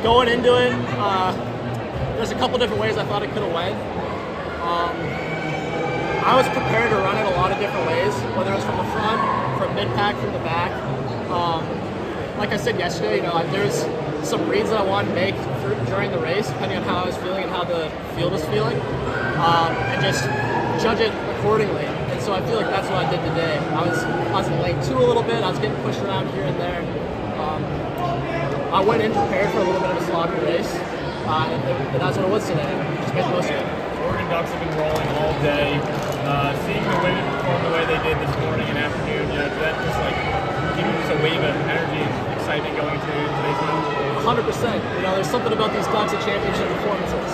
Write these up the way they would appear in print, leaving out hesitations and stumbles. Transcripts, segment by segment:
Going into it, there's a couple different ways I thought it could have went. I was prepared to run it a lot of different ways, whether it was from the front, from mid-pack, from the back. Like I said yesterday, there's some reads that I wanted to make during the race, depending on how I was feeling and how the field was feeling, and just judge it accordingly. And so I feel like that's what I did today. I was in lane 2 a little bit. I was getting pushed around here and there. I went in prepared for a little bit of a sloppy race, and that's what it was today. Just made the most of it. Oregon Ducks have been rolling all day. Seeing the women perform the way they did this morning and afternoon, does that just give you just a wave of energy and excitement going into today's meet? 100%. There's something about these Ducks at championship performances.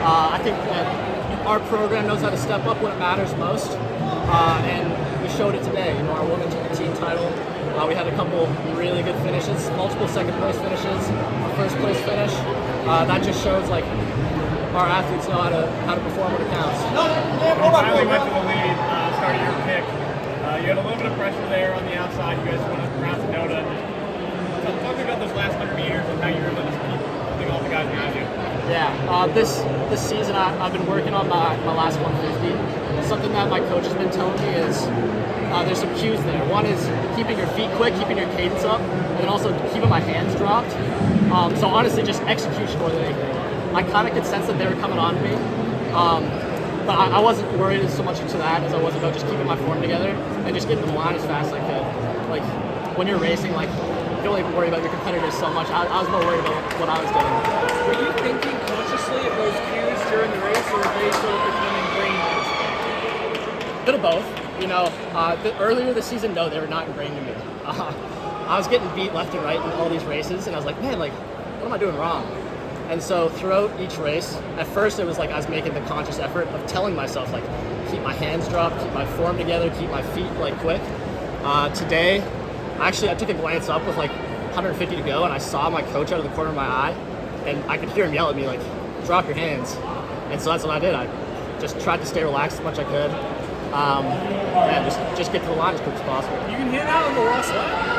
I think that our program knows how to step up when it matters most, and we showed it today. Our women took the team title. We had a couple really good finishes, multiple second-place finishes, a first-place finish. That just shows our athletes know how to perform when it counts. When you finally went to the lead, started your pick. You had a little bit of pressure there on the outside. You guys went around to Noda. Talk to me about those last 100 meters and how you were able to keep holding all the guys behind you. Yeah, this season I've been working on my last 150. Something that my coach has been telling me is there's some cues there. One is keeping your feet quick, keeping your cadence up, and then also keeping my hands dropped. So honestly, just execution more than anything. I kind of could sense that they were coming on to me, but I wasn't worried so much into that as I was about just keeping my form together and just getting the line as fast as I could. When you're racing, you don't even worry about your competitors so much. I was more worried about what I was doing. Were you thinking consciously of those cues during the race, or were they sort of becoming ingrained in you? Bit of both. Earlier this season, no, they were not ingrained in me. I was getting beat left and right in all these races, and I was like, man, what am I doing wrong? And so throughout each race, at first it was I was making the conscious effort of telling myself, keep my hands dropped, keep my form together, keep my feet quick. Today, I took a glance up with 150 to go, and I saw my coach out of the corner of my eye, and I could hear him yell at me drop your hands. And so that's what I did. I just tried to stay relaxed as much as I could. Just get to the line as quick as possible. You can hear that on the lost lap?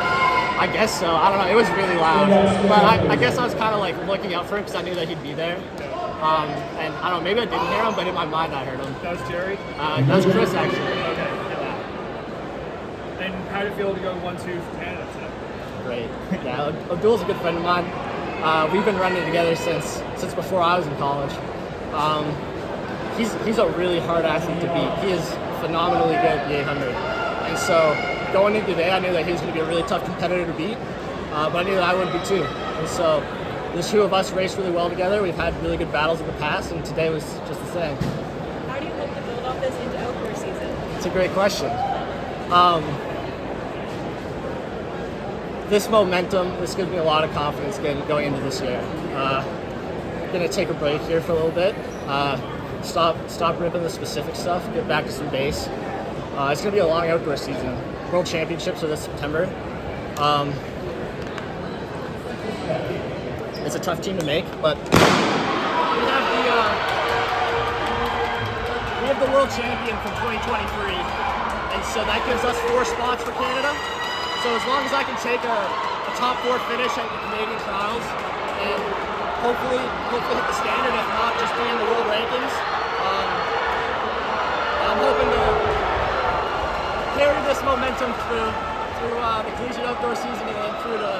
I guess so. I don't know. It was really loud. But I guess I was kind of looking out for him because I knew that he'd be there. And I don't know, maybe I didn't hear him, but in my mind I heard him. That was Jerry? That was Chris, actually. Okay. Yeah. And how did it feel to go 1-2 for Canada today? Great. Yeah, Abdul's a good friend of mine. We've been running together since before I was in college. He's a really hard athlete to beat. He is phenomenally good at the 800. And so going into today, I knew that he was going to be a really tough competitor to beat, but I knew that I would be too. And so the two of us raced really well together. We've had really good battles in the past, and today was just the same. How do you hope to build off this into outdoor season? It's a great question. This momentum, this gives me a lot of confidence going into this year. Going to take a break here for a little bit. Stop ripping the specific stuff, get back to some base. It's going to be a long outdoor season. World Championships are this September. It's a tough team to make, but we have the world champion from 2023, and so that gives us 4 spots for Canada. So as long as I can take a top 4 finish at the Canadian trials and hopefully hit the standard, if not just be in the world rankings, I'm hoping to carry this momentum through the collegiate outdoor season and then through to